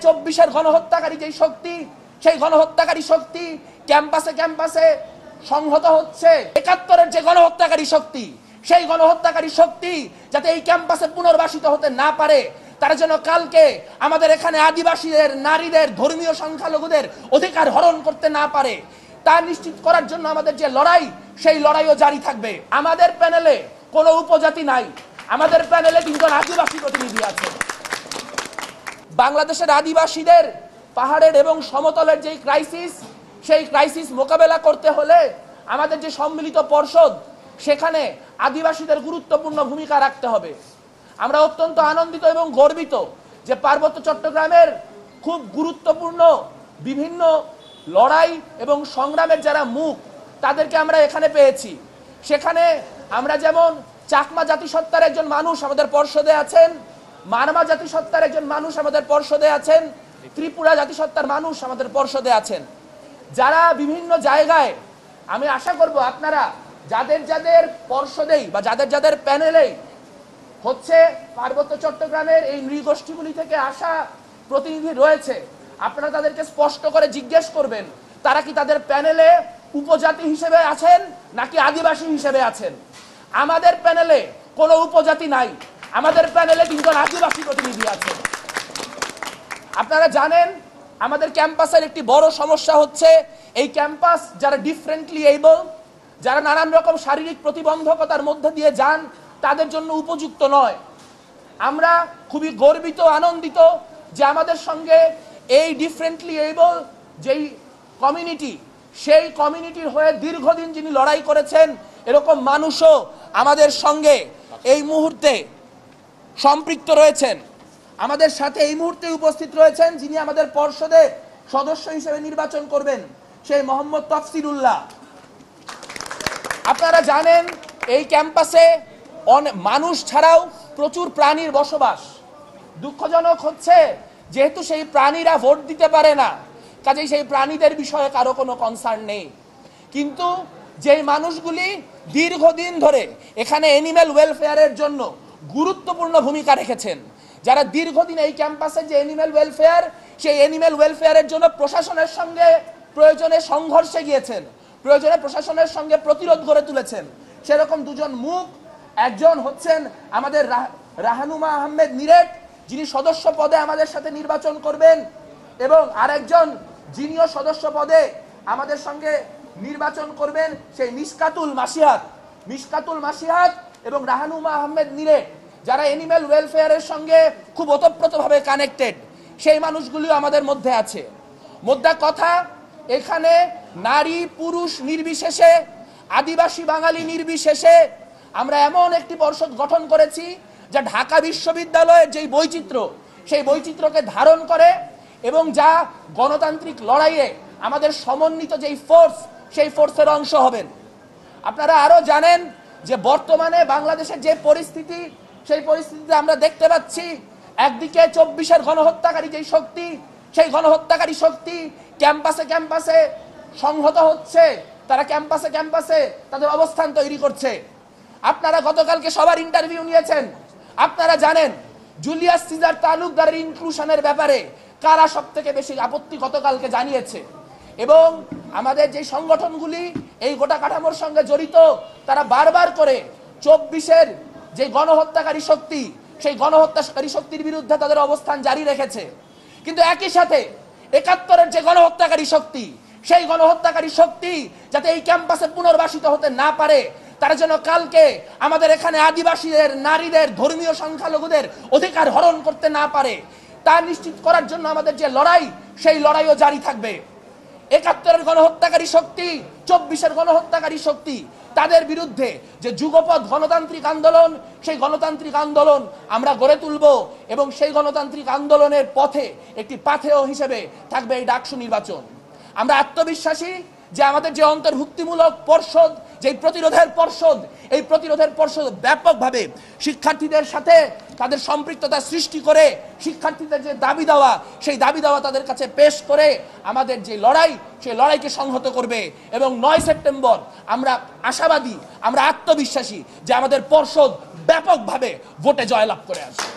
24-এর গণহত্যাকারী যেই শক্তি, সেই গণহত্যাকারী শক্তি ক্যাম্পাসে ক্যাম্পাসে সংহত হচ্ছে। 71-এর যে গণহত্যাকারী শক্তি, সেই গণহত্যাকারী শক্তি যাতে এই ক্যাম্পাসে পুনর্বাসিত হতে না পারে, তারা যেন কালকে আমাদের এখানে আদিবাসীদের, নারীদের, ধর্মীয় সংখ্যালঘুদের অধিকার হরণ করতে না পারে, তা নিশ্চিত করার জন্য আমাদের যে লড়াই, সেই লড়াইও জারি থাকবে। আমাদের প্যানেলে কোনো উপজাতি নাই, আমাদের প্যানেলে 3 জন আদিবাসী প্রতিনিধি আছে। বাংলাদেশের আদিবাসীদের পাহাড়ের এবং সমতলের যে ক্রাইসিস, সেই ক্রাইসিস মোকাবেলা করতে হলে আমাদের যে সম্মিলিত পর্ষদ, সেখানে আদিবাসীদের গুরুত্বপূর্ণ ভূমিকা রাখতে হবে। আমরা অত্যন্ত আনন্দিত এবং গর্বিত যে পার্বত্য চট্টগ্রামের খুব গুরুত্বপূর্ণ বিভিন্ন লড়াই এবং সংগ্রামের যারা মুখ, তাদেরকে আমরা এখানে পেয়েছি। সেখানে আমরা যেমন চাকমা জাতিসত্তার একজন মানুষ আমাদের পর্ষদে আছেন, মারমা জাতিসত্তার একজন মানুষ আমাদের পর্ষদে আছেন, ত্রিপুরা জাতিসত্তার মানুষ আমাদের পর্ষদে আছেন, যারা বিভিন্ন জায়গায়, আমি আশা করব আপনারা যাদের যাদের পর্ষদেই বা যাদের যাদের প্যানেলেই হচ্ছে পার্বত্য চট্টগ্রামের এই নৃগোষ্ঠীগুলি থেকে আসা প্রতিনিধি রয়েছে, আপনারা তাদেরকে স্পষ্ট করে জিজ্ঞেস করবেন তারা কি তাদের প্যানেলে উপজাতি হিসেবে আছেন নাকি আদিবাসী হিসেবে আছেন। আমাদের প্যানেলে কোনো উপজাতি নাই, আমাদের প্যানেলে 3 জন আদিবাসী প্রতিনিধি আছেন। আপনারা জানেন আমাদের ক্যাম্পাসের একটি বড় সমস্যা হচ্ছে এই ক্যাম্পাস যারা ডিফারেন্টলি এবল, যারা নানান রকম শারীরিক প্রতিবন্ধকতার মধ্যে দিয়ে যান, তাদের জন্য উপযুক্ত নয়। আমরা খুবই গর্বিত, আনন্দিত যে আমাদের সঙ্গে এই ডিফারেন্টলি এবল যেই কমিউনিটি, সেই কমিউনিটির হয়ে দীর্ঘদিন যিনি লড়াই করেছেন, এরকম মানুষও আমাদের সঙ্গে এই মুহূর্তে সম্পৃক্ত রয়েছেন। আমাদের সাথে এই মুহূর্তে উপস্থিত রয়েছেন যিনি আমাদের পর্ষদে সদস্য হিসেবে নির্বাচন করবেন, সেই মোহাম্মদ তফসিরুল্লাহ। আপনারা জানেন এই ক্যাম্পাসে মানুষ ছাড়াও প্রচুর প্রাণীর বসবাস। দুঃখজনক হচ্ছে যেহেতু সেই প্রাণীরা ভোট দিতে পারে না, কাজেই সেই প্রাণীদের বিষয়ে কারো কোনো কনসার্ন নেই। কিন্তু যেই মানুষগুলি দীর্ঘদিন ধরে এখানে অ্যানিম্যাল ওয়েলফেয়ারের জন্য গুরুত্বপূর্ণ ভূমিকা রেখেছেন, যারা দীর্ঘদিন এই ক্যাম্পাসে যে অ্যানিম্যাল ওয়েলফেয়ার, সেই অ্যানিম্যাল ওয়েলফেয়ারের জন্য প্রশাসনের সঙ্গে প্রয়োজনে সংঘর্ষে গিয়েছেন, প্রয়োজনে প্রশাসনের সঙ্গে প্রতিরোধ গড়ে তুলেছেন, সেরকম 2 জন মুখ, একজন হচ্ছেন আমাদের রাহানুমা আহমেদ নিরেট, যিনি সদস্য পদে আমাদের সাথে নির্বাচন করবেন, এবং আরেকজন যিনিও সদস্য পদে আমাদের সঙ্গে নির্বাচন করবেন সেই মিশকাতুল মাসিহাত এবং রাহানুমা আহমেদ নিরেট, যারা অ্যানিম্যাল ওয়েলফেয়ারের সঙ্গে খুব ওতপ্রোতভাবে কানেক্টেড, সেই মানুষগুলিও আমাদের মধ্যে আছে। মোদ্দা কথা, এখানে নারী পুরুষ নির্বিশেষে, আদিবাসী বাঙালি নির্বিশেষে আমরা এমন একটি পর্ষদ গঠন করেছি যা ঢাকা বিশ্ববিদ্যালয়ের যেই বৈচিত্র্য, সেই বৈচিত্র্যকে ধারণ করে এবং যা গণতান্ত্রিক লড়াইয়ে আমাদের সমন্বিত যেই ফোর্স, সেই ফোর্সের অংশ হবেন। আপনারা আরও জানেন যে বর্তমানে বাংলাদেশের যে পরিস্থিতি, সেই পরিস্থিতিতে আমরা দেখতে পাচ্ছি একদিকে 24-এর গণহত্যাকারী যেই শক্তি, সেই গণহত্যাকারী শক্তি ক্যাম্পাসে ক্যাম্পাসে সংহত হচ্ছে, তারা ক্যাম্পাসে ক্যাম্পাসে তাদের অবস্থান তৈরি করছে। আপনারা গতকালকে সবার ইন্টারভিউ নিয়েছেন, আপনারা জানেন জুলিয়াস সিজার তালুকদারের ইনক্লুশনের ব্যাপারে কারা সবথেকে বেশি আপত্তি গতকালকে জানিয়েছে, এবং আমাদের যে সংগঠনগুলি এই গোটা কাঠামোর সঙ্গে জড়িত, তারা বারবার করে 24-এর যে গণহত্যাকারী শক্তি, সেই গণহত্যাকারী শক্তির বিরুদ্ধে তাদের অবস্থান জারি রেখেছে। কিন্তু একই সাথে 71-এর যে গণহত্যাকারী শক্তি, সেই গণহত্যাকারী শক্তি যাতে এই ক্যাম্পাসে পুনর্বাসিত হতে না পারে, তারা যেন কালকে আমাদের এখানে আদিবাসীদের, নারীদের, ধর্মীয় সংখ্যালঘুদের অধিকার হরণ করতে না পারে, তা নিশ্চিত করার জন্য আমাদের যে লড়াই, সেই লড়াইও জারি থাকবে। 71-এর গণহত্যাকারী শক্তি, 24-এর গণহত্যাকারী শক্তি, তাদের বিরুদ্ধে যে যুগপৎ গণতান্ত্রিক আন্দোলন, সেই গণতান্ত্রিক আন্দোলন আমরা গড়ে তুলব, এবং সেই গণতান্ত্রিক আন্দোলনের পথে একটি পাথেয় হিসেবে থাকবে এই ডাকসু নির্বাচন। আমরা আত্মবিশ্বাসী যে আমাদের যে অন্তর্ভুক্তিমূলক পর্ষদ, যে প্রতিরোধের পর্ষদ, এই প্রতিরোধের পর্ষদ ব্যাপকভাবে শিক্ষার্থীদের সাথে তাদের সম্পৃক্ততা সৃষ্টি করে, শিক্ষার্থীদের যে দাবি দেওয়া, সেই দাবি দেওয়া তাদের কাছে পেশ করে আমাদের যে লড়াই, সেই লড়াইকে সংহত করবে। এবং 9 সেপ্টেম্বর আমরা আশাবাদী, আমরা আত্মবিশ্বাসী যে আমাদের পর্ষদ ব্যাপকভাবে ভোটে জয়লাভ করে আসবে।